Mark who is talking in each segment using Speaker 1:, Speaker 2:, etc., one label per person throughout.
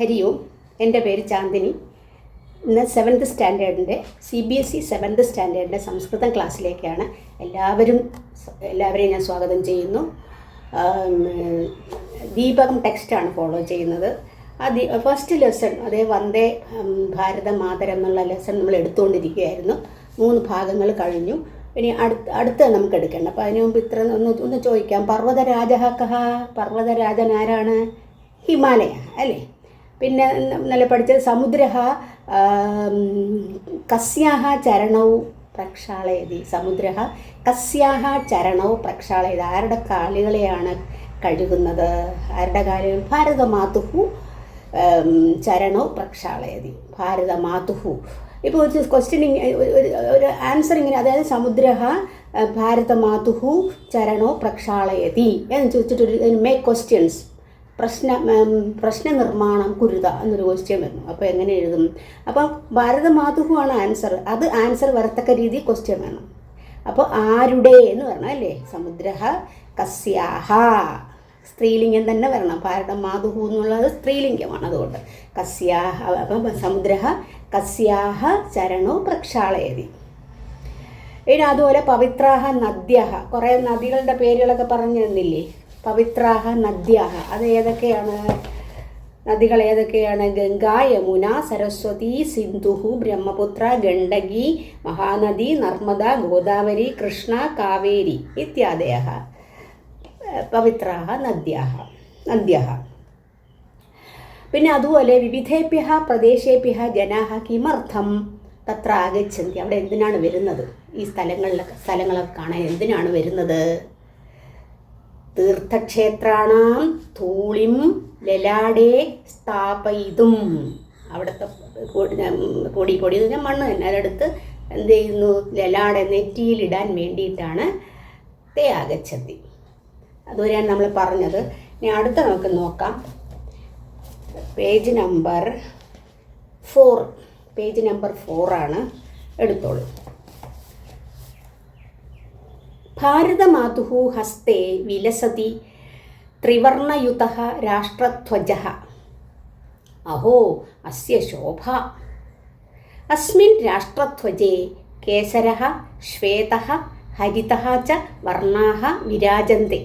Speaker 1: ഹരി ഓം. എൻ്റെ പേര് ചാന്ദിനി. ഇന്ന് 7th സ്റ്റാൻഡേർഡിൻ്റെ CBSE 7th സ്റ്റാൻഡേർഡിൻ്റെ സംസ്കൃതം ക്ലാസ്സിലേക്കാണ് എല്ലാവരെയും ഞാൻ സ്വാഗതം ചെയ്യുന്നു. ദീപകം ടെക്സ്റ്റാണ് ഫോളോ ചെയ്യുന്നത്. ഫസ്റ്റ് ലെസൺ അതേ വന്ദേ ഭാരത മാതരം എന്നുള്ള ലെസൺ നമ്മൾ എടുത്തുകൊണ്ടിരിക്കുകയായിരുന്നു. 3 ഭാഗങ്ങൾ കഴിഞ്ഞു. ഇനി അടുത്ത നമുക്ക് എടുക്കണം. അപ്പോൾ അതിനു മുമ്പ് ഇത്ര ഒന്ന് ചോദിക്കാം. പർവ്വതരാജ കഹ? പർവ്വതരാജൻ ആരാണ്? ഹിമാലയ അല്ലേ. പിന്നെ നല്ല പഠിച്ചത് സമുദ്ര കസ്യാഹ ചരണൗ പ്രക്ഷാളയതി. സമുദ്ര കസ്യാഹ ചരണൗ പ്രക്ഷാളയതി. ആരുടെ കാലുകളെയാണ് കഴുകുന്നത്? ആരുടെ കാലുകൾ? ഭാരതമാതുഹു ചരണൗ പ്രക്ഷാളയതി. ഭാരതമാതുഹു. ഇപ്പോൾ ഒരു ക്വസ്റ്റ്യൻ ഒരു ആൻസർ ഇങ്ങനെ, അതായത് സമുദ്ര ഭാരതമാതുഹു ചരണോ പ്രക്ഷാളയതി എന്ന് ചോദിച്ചിട്ടൊരു മേക്ക് ക്വസ്റ്റ്യൻസ്. പ്രശ്ന നിർമ്മാണം കുരുത എന്നൊരു ക്വസ്റ്റ്യൻ വരുന്നു. അപ്പോൾ എങ്ങനെ എഴുതും? അപ്പം ഭാരതമാതുഹു ആണ് ആൻസർ. അത് ആൻസർ വരത്തക്ക രീതി ക്വസ്റ്റ്യൻ വേണം. അപ്പോൾ ആരുടെ എന്ന് പറയണം അല്ലേ. സമുദ്ര കസ്യാഹ സ്ത്രീലിംഗം തന്നെ വരണം. ഭാരതമാതുഹു എന്നുള്ളത് സ്ത്രീലിംഗമാണ്. അതുകൊണ്ട് കസ്യാഹ. അപ്പം സമുദ്ര കസ്യാഹ ചരണോ പ്രക്ഷാളയതി. ഇനി അതുപോലെ പവിത്രാഹ നദ്യഹ. കുറേ നദികളുടെ പേരുകളൊക്കെ പറഞ്ഞു തന്നില്ലേ? പവിത്രാഹ നദ്യഹ. അത് ഏതൊക്കെയാണ്? നദികൾ ഏതൊക്കെയാണ്? ഗംഗ, യമുന, സരസ്വതി, സിന്ധു, ബ്രഹ്മപുത്ര, ഗണ്ഡകി, മഹാനദി, നർമ്മദ, ഗോദാവരി, കൃഷ്ണ, കാവേരി ഇത്യാദയഃ പവിത്രാഹ നദ്യഃ. പിന്നെ അതുപോലെ വിവിധേഭ്യഃ പ്രദേശേഭ്യഃ ജനാഃ കിമർത്ഥം തത്ര ആഗച്ഛന്തി. അവിടെ എന്തിനാണ് വരുന്നത്? ഈ സ്ഥലങ്ങളൊക്കെ കാണാൻ എന്തിനാണ് വരുന്നത്? തീർത്ഥക്ഷേത്രാണാം ധൂളിം ലലാടേ സ്ഥാപയിതും. അവിടുത്തെ പൊടി എന്ന് പറഞ്ഞാൽ മണ്ണ് തന്നെ, അതെടുത്ത് എന്ത് ചെയ്യുന്നു? ലലാടെ നെറ്റിയിലിടാൻ വേണ്ടിയിട്ടാണ് തേ ആഗച്ഛന്തി. അതുവരെയാണ് നമ്മൾ പറഞ്ഞത്. ഇനി അടുത്ത നമുക്ക് നോക്കാം. പേജ് നമ്പർ 4 ആണ്. എടുത്തോളൂ. ഭാരതമാതുഃ ഹസ്തേ വിലസതി ത്രിവർണയുതഃ രാഷ്ട്രധ്വജഃ. അഹോ അസ്യ ശോഭ. അസ്മിൻ രാഷ്ട്രധ്വജേ കേസരഃ ശ്വേതഃ ഹരിതഃ ച വർണ്ണാഃ വിരാജന്തെ.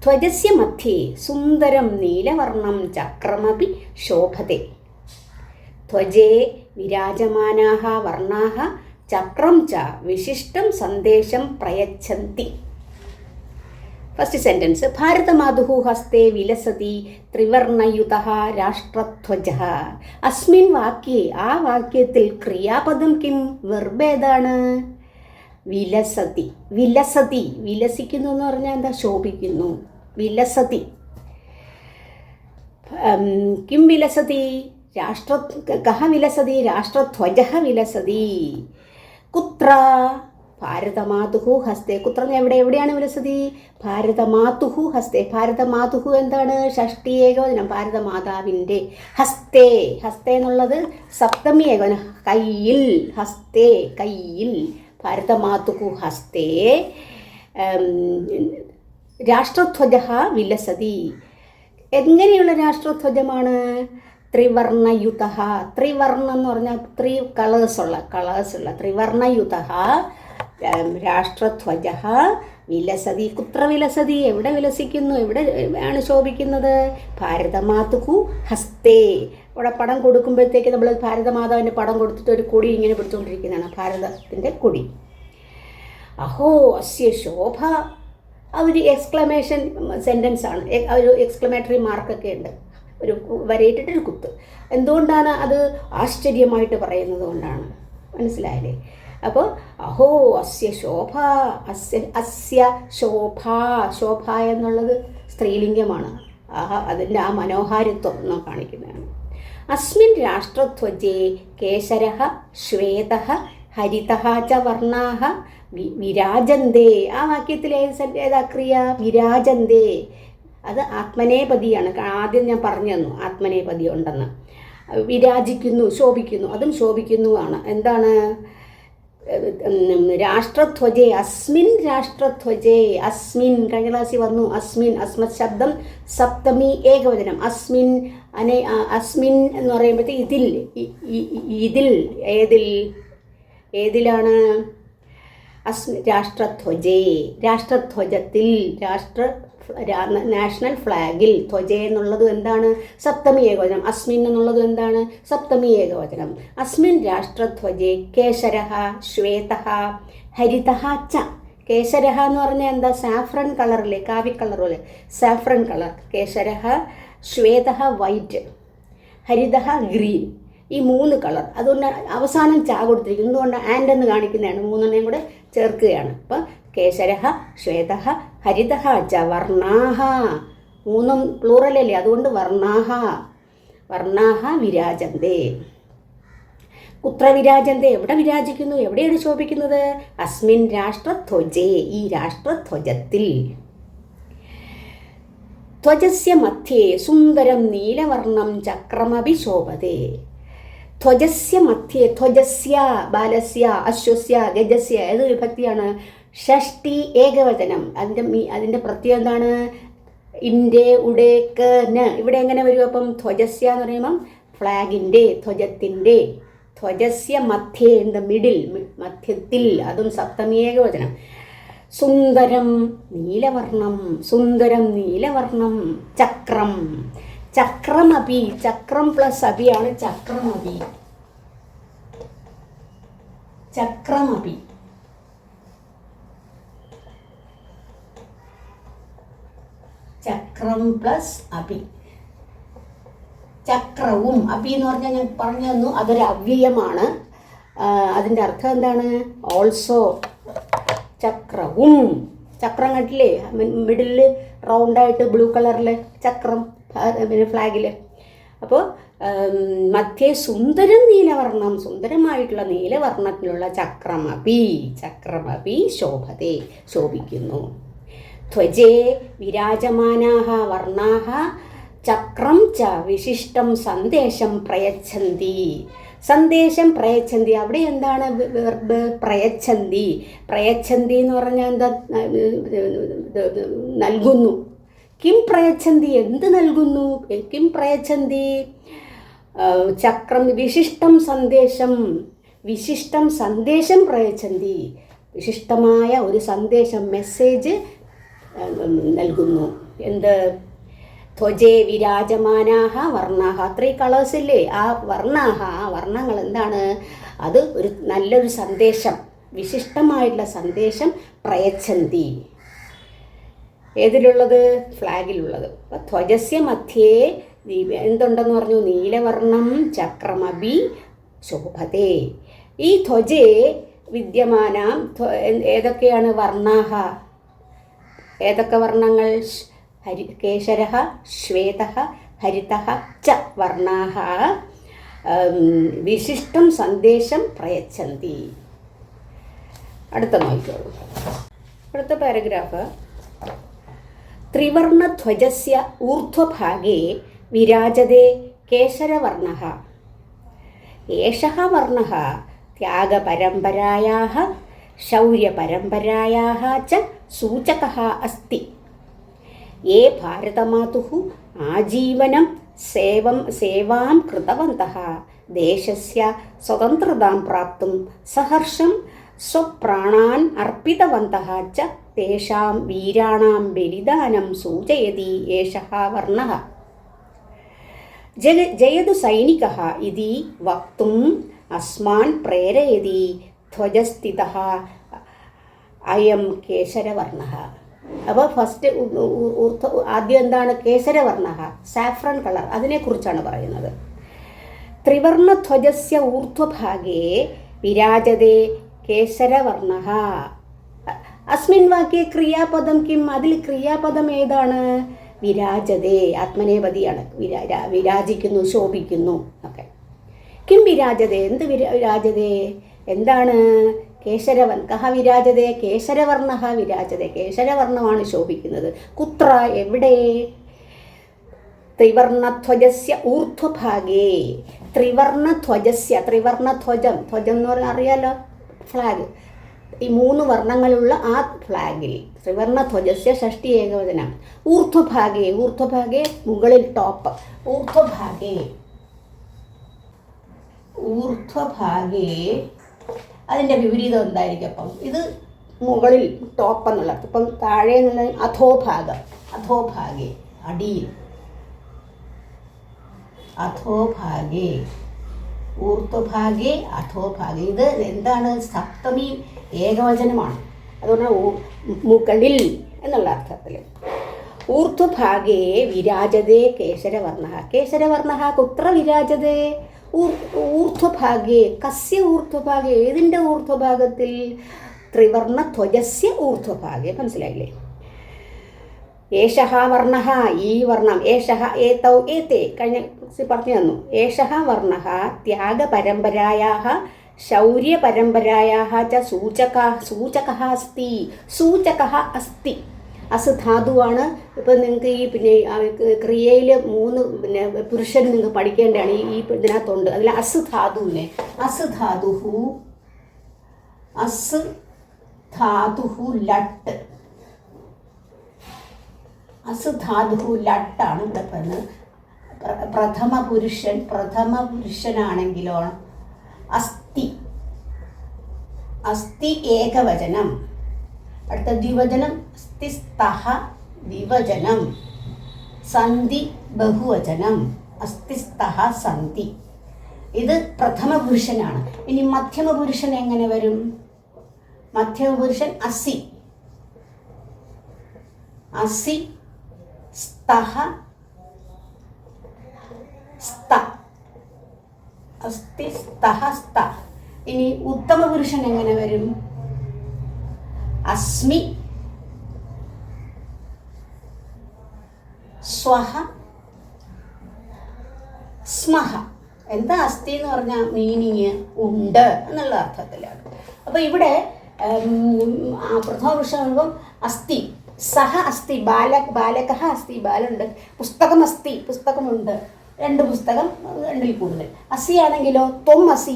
Speaker 1: ധ്വജസ്യ മധ്യേ സുന്ദരം നീലവർണം ചക്രമപി ശോഭത്തെ. ധ്വജേ വിരാജമാനാഃ വർണ്ണാഃ ചക്രം ച വിശിഷ്ടം സന്ദേശം പ്രയച്ഛന്തി. First sentence. ഭാരതമാതുഃ ഹസ്തേ വിലസതി ത്രിവർണയുതഃ രാഷ്ട്രധ്വജഃ. അസ്മിൻ വാക്യേ, ആ വാക്യത്തിൽ ക്രിയാപദം കിം? വെർബ് ഏതാണ്? വിലസതി. വിലസിക്കുന്നു എന്ന് പറഞ്ഞാൽ എന്താ? ശോഭിക്കുന്നു. വിലസതി. കിം വിലസതി? കഹ വിലസതി? രാഷ്ട്രധ്വജഃ വിലസതി. കുത്ര? ഭാരതമാതുഃ ഹസ്തേ. കുത്ര എവിടെയാണ് വിലസതി? ഭാരതമാതുഃ ഹസ്തേ. ഭാരതമാതുഃ എന്താണ്? ഷഷ്ടി ഏകവചനം. ഭാരതമാതാവിൻ്റെ ഹസ്തേ. ഹസ്തേ എന്നുള്ളത് സപ്തമി ഏകവചനം. കയ്യിൽ. ഹസ്തേ കയ്യിൽ. ഭാരതമാതുഃ ഹസ്തേ രാഷ്ട്രധ്വജഃ വിലസതി. എങ്ങനെയുള്ള രാഷ്ട്രധ്വജമാണ്? ത്രിവർണയുതഃ. ത്രിവർണം എന്ന് പറഞ്ഞാൽ 3 കളേഴ്സുള്ള ത്രിവർണയുതഃ രാഷ്ട്രധ്വജഃ വിലസതി. കുത്ര വിലസതി? എവിടെ വിലസിക്കുന്നു? എവിടെ ആണ് ശോഭിക്കുന്നത്? ഭാരതമാതുഃ ഹസ്തേ. ഇവിടെ പടം കൊടുക്കുമ്പോഴത്തേക്ക് നമ്മൾ ഭാരതമാതാവിൻ്റെ പടം കൊടുത്തിട്ട് ഒരു കൊടി ഇങ്ങനെ പിടിച്ചുകൊണ്ടിരിക്കുന്നതാണ്, ഭാരതത്തിൻ്റെ കൊടി. അഹോ അസ്യ ശോഭ. അതൊരു എക്സ്ക്ലമേഷൻ സെൻറ്റൻസ് ആണ്. ഒരു എക്സ്ക്ലമേറ്ററി മാർക്കൊക്കെ ഉണ്ട്. ഒരു വരയിട്ടിട്ടൊരു കുത്ത്. എന്തുകൊണ്ടാണ്? അത് ആശ്ചര്യമായിട്ട് പറയുന്നത് കൊണ്ടാണ്. മനസ്സിലായില്ലേ? അപ്പോൾ അഹോ അസ്യ ശോഭ. അസ്യ ശോഭ. ശോഭ എന്നുള്ളത് സ്ത്രീലിംഗമാണ്. അതിൻ്റെ ആ മനോഹാരിത്വം നാം കാണിക്കുന്നതാണ്. അസ്മിൻ രാഷ്ട്രധ്വജേ കേസരഃ ശ്വേതഃ ഹരിതഃ ച വർണ്ണാഃ വിരാജന്തേ. ആ വാക്യത്തിൽ ഏതാ ക്രിയ? വിരാജന്തേ. അത് ആത്മനേപതിയാണ്. ആദ്യം ഞാൻ പറഞ്ഞു തന്നു ആത്മനേപതി ഉണ്ടെന്ന്. വിരാജിക്കുന്നു, ശോഭിക്കുന്നു. അതും ശോഭിക്കുന്നു ആണ്. എന്താണ്? രാഷ്ട്രധ്വജേ അസ്മിൻ രാഷ്ട്രധ്വജേ അസ്മിൻ കഴിഞ്ഞ ക്ലാസ്സിൽ വന്നു. അസ്മിൻ അസ്മത് ശബ്ദം സപ്തമി ഏകവചനം. അസ്മിൻ അസ്മിൻ എന്ന് പറയുമ്പോഴത്തേക്ക് ഇതിൽ ഇതിൽ ഏതിലാണ് രാഷ്ട്രധ്വജേ രാഷ്ട്രധ്വജത്തിൽ നാഷണൽ ഫ്ലാഗിൽ ധ്വജ എന്നുള്ളത് എന്താണ്? സപ്തമി ഏകവചനം. അസ്മിൻ എന്നുള്ളത് എന്താണ്? സപ്തമി ഏകവചനം. അസ്മിൻ രാഷ്ട്രധ്വജേ കേശരഃ ശ്വേതഃ ഹരിതഃ ച. കേശരഃ എന്ന് പറഞ്ഞാൽ എന്താ? സാഫ്രൺ കളറിലെ കാവി കളർ പോലെ സാഫ്രൺ കളർ. കേശരഃ ശ്വേതഃ വൈറ്റ് ഹരിതഃ ഗ്രീൻ. ഈ 3 കളർ. അതുകൊണ്ട് അവസാനം ചാ കൊടുത്തിരിക്കുന്നു. എന്തുകൊണ്ട്? ആൻഡ് എന്ന് കാണിക്കുന്നതാണ്. 3 കൂടെ ചേർക്കുകയാണ്. അപ്പം കേശരഃ ശ്വേതഃ ഹരിതഃ ച വർണ്ണാഹ. 3 പ്ലൂറലല്ലേ, അതുകൊണ്ട് വർണ്ണാഹ വർണ്ണാഹ വിരാജന്തേ. കുത്ര വിരാജന്തേ? എവിടെ വിരാജിക്കുന്നു? എവിടെയാണ് ശോഭിക്കുന്നത്? അസ്മിൻ രാഷ്ട്രധ്വജേ ഈ രാഷ്ട്രധ്വജത്തിൽ. ധ്വജസ്യ മധ്യേ സുന്ദരം നീലവർണം ചക്രമപി ശോഭതേ. ധ്വജസ്യ മധ്യേ ധ്വജസ്യ ബാലസ്യ അശ്വസ്യ ഗജസ്യ ഏത് വിഭക്തിയാണ്? ഷഷ്ടി ഏകവചനം. അതിൻ്റെ പ്രത്യേകം എന്താണ്? ഇൻ്റെ ഉടേക്ക് ന്. ഇവിടെ എങ്ങനെ വരും? അപ്പം ധ്വജസ്യ എന്ന് പറയുമ്പം ഫ്ലാഗിൻ്റെ ധ്വജത്തിൻ്റെ. ധ്വജസ്യ മധ്യേ ഇൻ ദ മിഡിൽ മധ്യത്തിൽ. അതും സപ്തമി ഏകവചനം. സുന്ദരം നീലവർണം സുന്ദരം നീലവർണം ചക്രം ചക്രമപി. ചക്രം പ്ലസ് അപിയാണ് ചക്രമപി. ചക്രമപി ചക്രം പ്ലസ് അപി. ചക്രവും അപി എന്ന് പറഞ്ഞാൽ ഞാൻ പറഞ്ഞു തന്നു, അതൊരു അവ്യയമാണ്. അതിൻ്റെ അർത്ഥം എന്താണ്? ഓൾസോ. ചക്രവും. ചക്രം കണ്ടില്ലേ? മിഡിലിൽ റൗണ്ടായിട്ട് ബ്ലൂ കളറിൽ ചക്രം പിന്നെ ഫ്ലാഗിൽ. അപ്പോൾ മധ്യേ സുന്ദരം നീലവർണ്ണം സുന്ദരമായിട്ടുള്ള നീലവർണ്ണത്തിലുള്ള ചക്രമപി ശോഭതേ പ്രകാശിക്കുന്നു. ധ്വജേ വിരാജമാനാഹ വർണ്ണാഹ ചക്രം ച വിശിഷ്ടം സന്ദേശം പ്രയച്ഛന്തി. സന്ദേശം പ്രയച്ഛന്തി. അവിടെ എന്താണ് വെർബ്? പ്രയച്ഛന്തി. പ്രയച്ഛന്തി എന്ന് പറഞ്ഞാൽ എന്താ? നൽകുന്നു. കിം പ്രയച്ഛന്തി? എന്ത് നൽകുന്നു? കിം പ്രയച്ഛന്തി? ചക്രം വിശിഷ്ടം സന്ദേശം. വിശിഷ്ടം സന്ദേശം പ്രയച്ഛന്തി. വിശിഷ്ടമായ ഒരു സന്ദേശം, മെസ്സേജ് നൽകുന്നു. എന്ത്? ധ്വജേ വിരാജമാനാഹ വർണ്ണാഹ. 3 കളേഴ്സ് ഇല്ലേ? ആ വർണ്ണാഹ, ആ വർണ്ണങ്ങൾ എന്താണ്? അത് ഒരു നല്ലൊരു സന്ദേശം, വിശിഷ്ടമായിട്ടുള്ള സന്ദേശം പ്രയച്ഛന്തി. ഏതിലുള്ളത്? ഫ്ലാഗിലുള്ളത്. അപ്പം ധ്വജസ്യ മധ്യേ എന്തുണ്ടെന്ന് പറഞ്ഞു? നീലവർണം ചക്രമപി ശോഭതേ. ഈ ധ്വജേ വിദ്യമാനം ഏതൊക്കെയാണ് വർണ്ണാഹ? ഏതൊക്കെ വർണ്ണങ്ങൾ? കേശരഃ ശ്വേതഃ ഹരിതഃ ച വർണ്ണാഹ വിശിഷ്ടം സന്ദേശം പ്രയച്ഛന്തി. അടുത്ത നോക്കിക്കോളൂ. അടുത്ത പാരഗ്രാഫ്. ത്രിവർണധ്വജസ്യ ഊർധ്വഭാഗേ വിരാജതേ കേശരവർണ്ണഃ. ഏഷഃ വർണ്ണഃ ത്യാഗപരമ്പരായാः ശൗര്യപരമ്പരായാः ച സൂചകः अस्ति. ये भारतमातुः आजीवनं सेवां कृतवन्तः देशस्य स्वतन्त्रतां प्राप्तुं सहर्षं स्वप्राणान् अर्पितवन्तः च तेषां वीराणां बलिदानं सूचयति एषः वर्णः. जयतु सैनिकः इति वक्तुम् अस्मान् प्रेरयति ധ്വജസ്ഥിതഃ അയം കേശരവർണ്ണഃ. അപ്പോൾ ഫസ്റ്റ് ആദ്യം എന്താണ്? കേസരവർണ്ണഃ, സാഫ്രൺ കളർ, അതിനെക്കുറിച്ചാണ് പറയുന്നത്. ത്രിവർണധ്വജസ്യ ഊർധ്വഭാഗേ വിരാജതേ കേസരവർണ്ണഃ. അസ്മിൻ വാക്യേ ക്രിയാപദം കിം? അതിൽ ക്രിയാപദം ഏതാണ്? വിരാജതേ, ആത്മനേപതിയാണ്. വിരാജിക്കുന്നു, ശോഭിക്കുന്നു ഒക്കെ. കിം വിരാജതേ? എന്ത് വിരാജതേ? എന്താണ്? കേശരവൻ കഹ വിരാജതേ? കേശരവർണ്ണഃ വിരാജതേ. കേശരവർണ്ണമാണ് ശോഭിക്കുന്നത്. കുത്ര? എവിടെ? ത്രിവർണധ്വജസ്യ ഊർധ്വഭാഗേ. ത്രിവർണധ്വജസ്യ, ത്രിവർണധ്വജം, ധ്വജം എന്ന് പറഞ്ഞാൽ അറിയാലോ, ഫ്ലാഗ്, ഈ 3 വർണ്ണങ്ങളുള്ള ആ ഫ്ലാഗിൽ ത്രിവർണധ്വജസ്യ ഷഷ്ടി ഏകവചനം. ഊർധ്വഭാഗേ, ഊർധ്വഭാഗേ മുകളിൽ ടോപ്പ്, ഊർധ്വഭാഗേ ഊർധ്വഭാഗേ അതിൻ്റെ വിപരീതം എന്തായിരിക്കും? അപ്പം ഇത് മുകളിൽ ടോപ്പ് എന്നുള്ള, ഇപ്പം താഴെ എന്നുള്ള അധോഭാഗം, അധോഭാഗേ അടിയിൽ, അധോഭാഗേ ഊർധ്വഭാഗേ അധോഭാഗേ. ഇത് എന്താണ്? സപ്തമി ഏകവചനമാണ്, അതുകൊണ്ട് മുകളിൽ എന്നുള്ള അർത്ഥത്തിൽ. ഊർധ്വഭാഗേ വിരാജതേ കേശരവർണ്ണ. കേശരവർണ്ണ കുത്ര വിരാജതേ? ഊർധ്വഭാഗേ. കസ്യ ഊർധ്വഭാഗേ? ഏതിൻ്റെ ഊർധ്വഭാഗത്തിൽ? ത്രിവർണധ്വജസ്യ ഊർധ്വഭാഗേ. മനസ്സിലായില്ലേ? ഏഷഃ വർണ്ണഃ, ഈ വർണ്ണം, ഏഷഃ ഏതൗ ഏതേ, കഴിഞ്ഞ പറഞ്ഞു തന്നു. ഏഷഃ വർണ്ണഃ ത്യാഗപരമ്പരായാः ശൗര്യപരമ്പരായാः ച സൂചകः അസ്തി. സൂചകः അസ്തി. അസ് ധാതുവാണ്. ഇപ്പം നിങ്ങൾക്ക് ഈ പിന്നെ ക്രിയയിൽ 3 പുരുഷൻ നിങ്ങൾക്ക് പഠിക്കേണ്ടതാണ്. ഈ ഇതിനകത്തുണ്ട്. അതിൽ അസ് ധാതുവിനെ, അസ് ധാതുഹു, അസ് ധാതുഹു ലട്ട്, അസ് ധാതുഹു ലട്ടാണ് ഇവിടെ പറഞ്ഞത്. പ്രഥമ പുരുഷനാണെങ്കിലോ അസ്ഥി, അസ്ഥി ഏകവചനം. അടുത്ത ദ്വിവചനം അസ്ഥി സ്തഹ ദ്വിവചനം, സന്ധി ബഹുവചനം, അസ്ഥി സ്തഹ സന്ധി. ഇത് പ്രഥമ പുരുഷനാണ്. ഇനി മധ്യമ പുരുഷൻ എങ്ങനെ വരും? മധ്യമ പുരുഷൻ അസി, അസി സ്തഹ സ്ത, അസ്ഥി സ്തഹ സ്ത. ഇനി ഉത്തമ പുരുഷൻ എങ്ങനെ വരും? അസ്മി സ്വഹ സ്മഹ. എന്താ അസ്ഥി എന്ന് പറഞ്ഞാൽ മീനിങ് ഉണ്ട് എന്നുള്ള അർത്ഥത്തിലാണ്. അപ്പോൾ ഇവിടെ പ്രഥമ പുരുഷൻ വരുമ്പം അസ്ഥി, സഹ അസ്ഥി, ബാലകഃ അസ്ഥി, ബാലുണ്ട്. പുസ്തകം അസ്ഥി, പുസ്തകമുണ്ട്. 2 പുസ്തകം, 2ൽ കൂടുതൽ. അസി ആണെങ്കിലോ ത്വം അസി,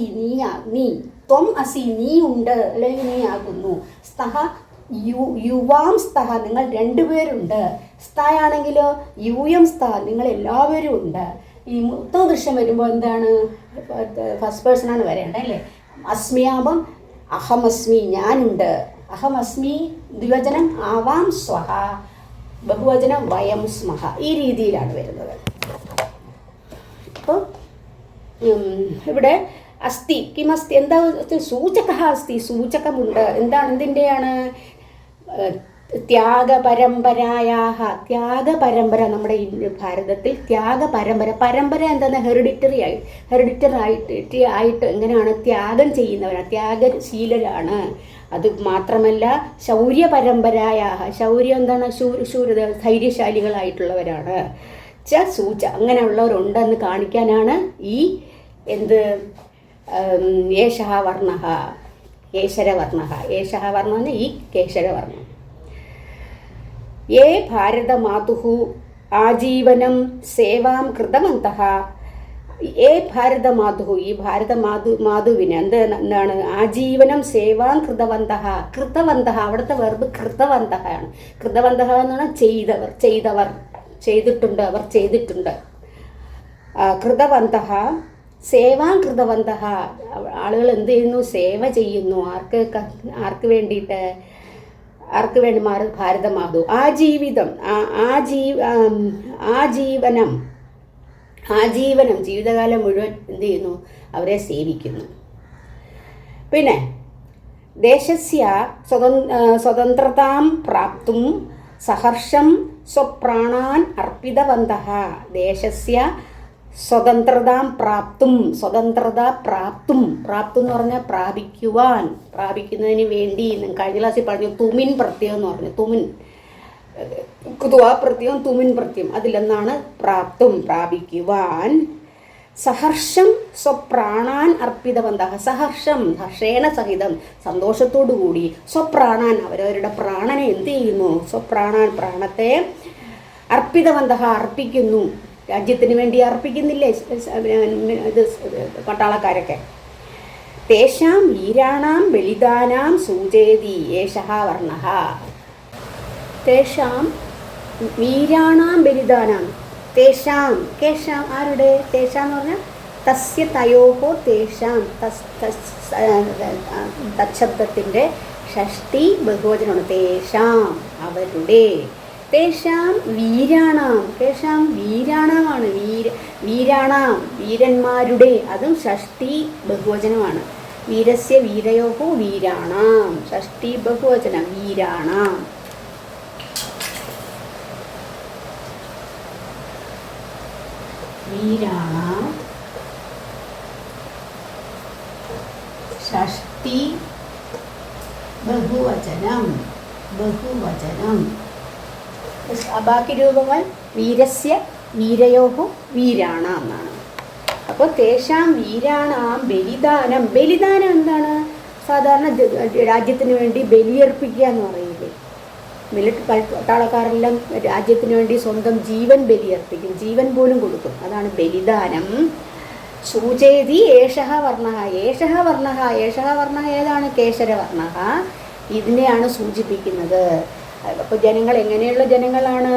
Speaker 1: നീ, ത്വം അസി, നീ ഉണ്ട് അല്ലെങ്കിൽ നീ ആകുന്നു. സ്തഹ യുവാം സ്തഹ, നിങ്ങൾ 2 പേരുണ്ട്. സ്തയാണെങ്കിലോ യൂയം സ്തഹ, നിങ്ങൾ എല്ലാവരും ഉണ്ട്. ഈ ഉത്തമ ദൃശ്യം വരുമ്പോൾ എന്താണ്? ഫസ്റ്റ് പേഴ്സണാണ് വരേണ്ടത് അല്ലേ? അസ്മിയാകുമ്പം അഹമസ്മി, ഞാനുണ്ട്. അഹമസ്മി ദ്വിവചനം ആവാം സ്വഹ, ബഹുവചനം വയം സ്മഹ. ഈ രീതിയിലാണ് വരുന്നത്. അപ്പോൾ ഇവിടെ അസ്ഥി കിമസ്തി, എന്താ? സൂചകഃ അസ്തി, സൂചകമുണ്ട്. എന്താണ്? എന്തിൻ്റെയാണ്? ത്യാഗപരമ്പരായാഹ. ത്യാഗപരമ്പര നമ്മുടെ ഭാരതത്തിൽ ത്യാഗപരമ്പര. പരമ്പര എന്താണ്? ഹെറിഡിറ്ററി ആയിട്ട് എങ്ങനെയാണ്? ത്യാഗം ചെയ്യുന്നവരാണ്, ത്യാഗശീലരാണ്. അത് മാത്രമല്ല ശൗര്യപരമ്പരായാഹ. ശൗര്യം എന്താണ്? ശൂരത, ധൈര്യശാലികളായിട്ടുള്ളവരാണ്. സൂച, അങ്ങനെയുള്ളവരുണ്ടെന്ന് കാണിക്കാനാണ് ഈ എന്ത് ഏഷഃ വർണ്ണഃ, കേശരവർണ്ണഃ. ഏഷഃ വർണ്ണം ഈ കേശരവർണ്ണം. യേ ഭാരതമാതുഃ ആജീവനം സേവാം കൃതവന്തഃ. ഏ ഭാരതമാതുഃ, ഈ മാതുവിന് എന്താണ്? ആജീവനം സേവാം കൃതവന്തഃ. കൃതവന്തഃ, അവിടുത്തെ വെർബ് കൃതവന്തഃ ആണ്. കൃതവന്തഃ എന്നാണ് ചെയ്തവർ, ചെയ്തിട്ടുണ്ട്, അവർ ചെയ്തിട്ടുണ്ട്. കൃതവന്തഃ സേവാം കൃതവന്തഃ, ആളുകൾ എന്ത് ചെയ്യുന്നു? സേവ ചെയ്യുന്നു. ആർക്ക് വേണ്ടിയിട്ട്? ആർക്ക് വേണ്ടി? ഭാരതമാതു. ആജീവിതം, ആജീവനം, ജീവിതകാലം മുഴുവൻ എന്ത് ചെയ്യുന്നു? അവരെ സേവിക്കുന്നു. പിന്നെ ദേശസ്യ സ്വതന്ത്രതാം പ്രാപ്തും സഹർഷം സ്വപ്രാണാൻ അർപ്പിതവന്തഃ. ദേശസ്യ സ്വതന്ത്രതാം പ്രാപ്തും, സ്വതന്ത്രത പ്രാപ്തും എന്ന് പറഞ്ഞാൽ പ്രാപിക്കുവാൻ, പ്രാപിക്കുന്നതിന് വേണ്ടി. കഴിഞ്ഞ ക്ലാസ്സിൽ പറഞ്ഞു തുമിൻ പ്രത്യയം എന്ന് പറഞ്ഞു. തുമിൻ കുതുവാ പ്രത്യയം, തുമിൻ പ്രത്യയം, അതിലെന്നാണ് പ്രാപ്തും, പ്രാപിക്കുവാൻ. സഹർഷം സ്വപ്രാണാൻ അർപ്പിതവന്തഃ. സഹർഷം, ഹർഷേണ സഹിതം, സന്തോഷത്തോടു കൂടി. സ്വപ്രാണാൻ, അവരവരുടെ പ്രാണനെ എന്ത് ചെയ്യുന്നു? സ്വപ്രാണാൻ, പ്രാണത്തെ അർപ്പിതവന്തഃ, അർപ്പിക്കുന്നു. രാജ്യത്തിന് വേണ്ടി അർപ്പിക്കുന്നില്ലേ ഇത് പട്ടാളക്കാരൊക്കെ? തേഷാം വീരാണാം ബലിദാനാം സൂചയതി ഏഷഃ വർണ്ണഃ. തേഷാം വീരാണാം ബലിദാനാം, തേഷാം കേഷാം ആരുടെ, തേഷാം എന്ന് പറഞ്ഞാൽ തസ്യ തയോഹോ തേഷാം, തച്ഛബ്ദത്തിൻ്റെ ഷഷ്ടി ബഹുവചനമാണ്. തേഷാം അവരുടെ, തേഷാം വീരാണാം, കേഷാം വീരാണമാണ്, വീരാണാം വീരന്മാരുടെ, അതും ഷഷ്ടി ബഹുവചനമാണ്. വീരസ്യ വീരയോഹോ വീരാണാം, ഷഷ്ടി ബഹുവചനം വീരാണാം. വീരാണാം ഷഷ്ടി ബഹുവചനം, ബഹുവചനം. ബാക്കി രൂപങ്ങൾ വീരസ്യ വീരയോഹോ വീരാണാം എന്നാണ്. അപ്പോൾ തേഷാം വീരാണാം ബലിദാനം. ബലിദാനം എന്താണ്? സാധാരണ രാജ്യത്തിന് വേണ്ടി ബലിയർപ്പിക്കുക എന്ന് പറയില്ലേ. പട്ടാളക്കാരെല്ലാം രാജ്യത്തിന് വേണ്ടി സ്വന്തം ജീവൻ ബലിയർപ്പിക്കും, ജീവൻ പോലും കൊടുക്കും. അതാണ് ബലിദാനം. സൂചയതി ഏഷഃ വർണ്ണഃ. ഏഷഃ വർണ്ണഃ, ഏഷഃ വർണ്ണഃ ഏതാണ്? കേസരവർണ്ണഃ. ഇതിനെയാണ് സൂചിപ്പിക്കുന്നത്. അപ്പോൾ ജനങ്ങൾ എങ്ങനെയുള്ള ജനങ്ങളാണ്?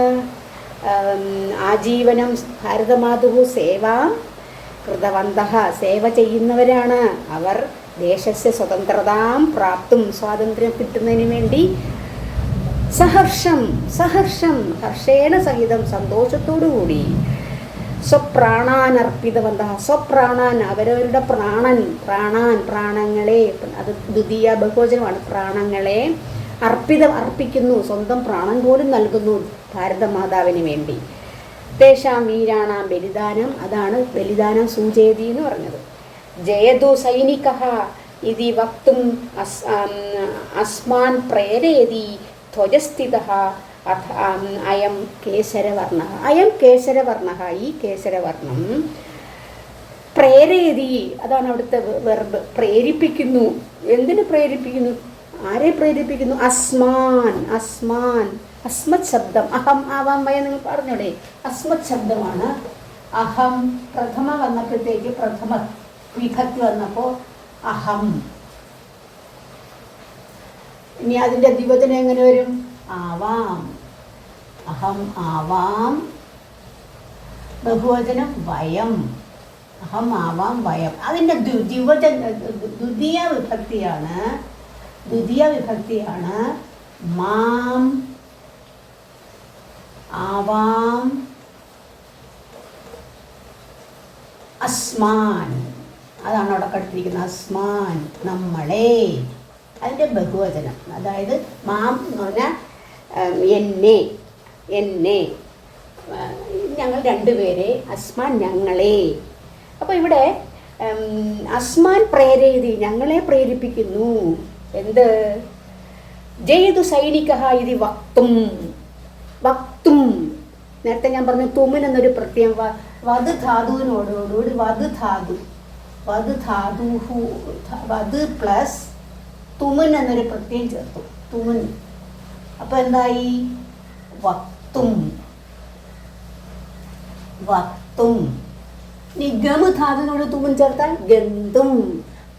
Speaker 1: ആജീവനം ഭാരതമാതുഹു സേവാം കൃതവന്തഃ, സേവ ചെയ്യുന്നവരാണ് അവർ. ദേശസ്യ സ്വതന്ത്രതാം പ്രാപ്തും, സ്വാതന്ത്ര്യം കിട്ടുന്നതിന് വേണ്ടി സഹർഷം, സഹർഷം ഹർഷേണ സഹിതം, സന്തോഷത്തോടുകൂടി സ്വപ്രാണാൻ അർപ്പിതവന്തഃ. സ്വപ്രാണാൻ അവരവരുടെ പ്രാണൻ, പ്രാണങ്ങളെ, അത് ദ്വിതീയ ബഹുവചനമാണ്, പ്രാണങ്ങളെ അർപ്പിക്കുന്നു, സ്വന്തം പ്രാണൻ പോലും നൽകുന്നു ഭാരതമാതാവിന് വേണ്ടി. തേഷാം വീരാണാം ബലിദാനം, അതാണ് ബലിദാനം സൂചയതി എന്ന് പറഞ്ഞത്. ജയതു സൈനികഃ ഇതി വക്തും അസ്മാൻ പ്രേരയതി ധ്വജസ്ഥിതഃ അയം കേസരവർണ്ണഃ. അയം കേസരവർണ്ണഃ, ഈ കേസരവർണ്ണം പ്രേരയതി, അതാണ് അവിടുത്തെ വെർബ്. പ്രേരിപ്പിക്കുന്നു. എന്തിനു പ്രേരിപ്പിക്കുന്നു? ആരെ പ്രേരിപ്പിക്കുന്നു? അസ്മാൻ, അസ്മാൻ, അസ്മത് ശബ്ദം. അഹം ആവാം വയ നിങ്ങൾ പറഞ്ഞോടെ, അസ്മത് ശബ്ദമാണ്. അഹം പ്രഥമ വന്നപ്പോഴത്തേക്ക്, പ്രഥമ വിഭക്തി വന്നപ്പോൾ അഹം. ഇനി അതിൻ്റെ ദ്വിവചനം എങ്ങനെ വരും? ആവാം. അഹം ആവാം. ബഹുവചനം വയം. അഹം ആവാം വയം. അതിൻ്റെ ദ്വിതീയ വിഭക്തിയാണ് മാം ആവാം അസ്മാൻ. അതാണ് അവിടെ കണ്ടിരിക്കുന്നത്. അസ്മാൻ നമ്മളെ. അതിൻ്റെ ബഹുവചനം, അതായത് മാം എന്ന് പറഞ്ഞാൽ എന്നെ, ഞങ്ങൾ രണ്ടുപേരെ, അസ്മാൻ ഞങ്ങളെ. അപ്പോൾ ഇവിടെ അസ്മാൻ പ്രേരയതി, ഞങ്ങളെ പ്രേരിപ്പിക്കുന്നു. എന്ത്? ജയതു സൈനികഃ ഇതി വക്തും. വക്തും നേരത്തെ ഞാൻ പറഞ്ഞു തുമിൻ എന്നൊരു പ്രത്യയം, വധു ധാതുവിനോടുകൂടി വധു വധു പ്ലസ് തുമിൻ എന്നൊരു പ്രത്യയം ചേർത്തു, തുമിൻ. അപ്പോൾ എന്തായി? വക്തും. വക്തും. ഇനി ഗമ ധാതുവിനോട് തുമിൻ ചേർത്താൽ ഗന്തും,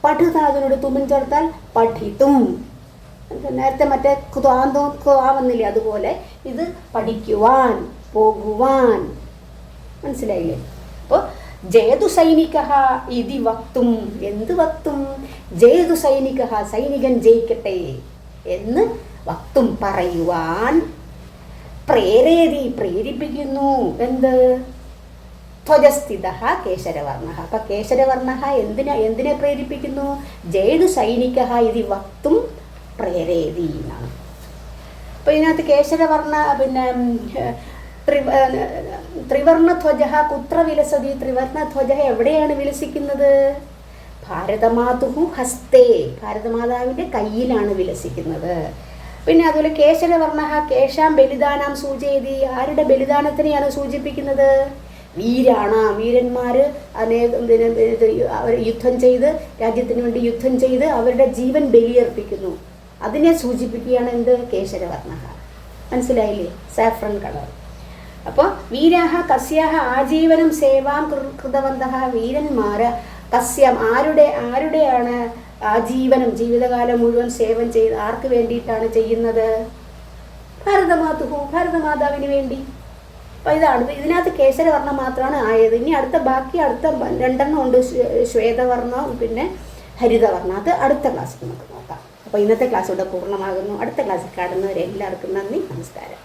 Speaker 1: പഠു ധാതുവിനോട് തുമിൻ ചേർത്താൽ പഠിത്തും. നേരത്തെ മറ്റേ വന്നില്ലേ, അതുപോലെ ഇത് പഠിക്കുവാൻ, പോകുവാൻ. മനസ്സിലായില്ലേ? അപ്പോൾ ജയതു സൈനികഃ ഇതി വക്തും. എന്ത് വക്തും? ജയതു സൈനികഃ, സൈനികൻ ജയിക്കട്ടെ എന്ന് വക്തും പറയുവാൻ. പ്രേരയതി പ്രേരിപ്പിക്കുന്നു. എന്ത്? ധ്വജസ്ഥിതഃ കേസരവർണ്ണഃ. അപ്പം കേസരവർണ്ണഃ എന്തിനെ പ്രേരിപ്പിക്കുന്നു? ജയതു സൈനികഃ ഇതി വക്തും പ്രേരയതി എന്നാണ്. അപ്പോൾ ഇതിനകത്ത് കേസരവർണ്ണ പിന്നെ ത്രിവർണധ്വജ കുത്ര വിലസതി? ത്രിവർണധ്വജ എവിടെയാണ് വിലസിക്കുന്നത്? ഭാരതമാതുഹു ഹസ്തേ, ഭാരതമാതാവിൻ്റെ കയ്യിലാണ് വിലസിക്കുന്നത്. പിന്നെ അതുപോലെ കേസരവർണ്ണ കേശാം ബലിദാനാം സൂചയതി, ആരുടെ ബലിദാനത്തിനെയാണ് സൂചിപ്പിക്കുന്നത്? വീരന്മാർ അവർ യുദ്ധം ചെയ്ത്, രാജ്യത്തിന് വേണ്ടി യുദ്ധം ചെയ്ത് അവരുടെ ജീവൻ ബലിയർപ്പിക്കുന്നു. അതിനെ സൂചിപ്പിക്കുകയാണ് എന്ത്? കേസരവർണ്ണ. മനസ്സിലായില്ലേ? Saffron colour. അപ്പോൾ വീരാഹ കസ്യാഹ ആജീവനം സേവാം കൃതവന്തഃ, വീരന്മാർ കസ്യം ആരുടെയാണ് ആ ജീവിതകാലം മുഴുവൻ സേവനം ചെയ്ത് ആർക്ക് വേണ്ടിയിട്ടാണ് ചെയ്യുന്നത്? ഭാരതമാതാവിന് വേണ്ടി. അപ്പോൾ ഇതാണ് ഇതിനകത്ത് കേസരവർണ്ണം മാത്രമാണ് ആയത്. ഇനി ബാക്കി അടുത്ത 2 ഉണ്ട്, ശ്വേതവർണ്ണം പിന്നെ ഹരിതവർണ്ണം. അത് അടുത്ത ക്ലാസ്സിൽ നമുക്ക് നോക്കാം. അപ്പോൾ ഇന്നത്തെ ക്ലാസ് ഇവിടെ പൂർണ്ണമാകുന്നു. അടുത്ത ക്ലാസ്സിൽ കാണുന്നവരെല്ലാവർക്കും നന്ദി, നമസ്കാരം.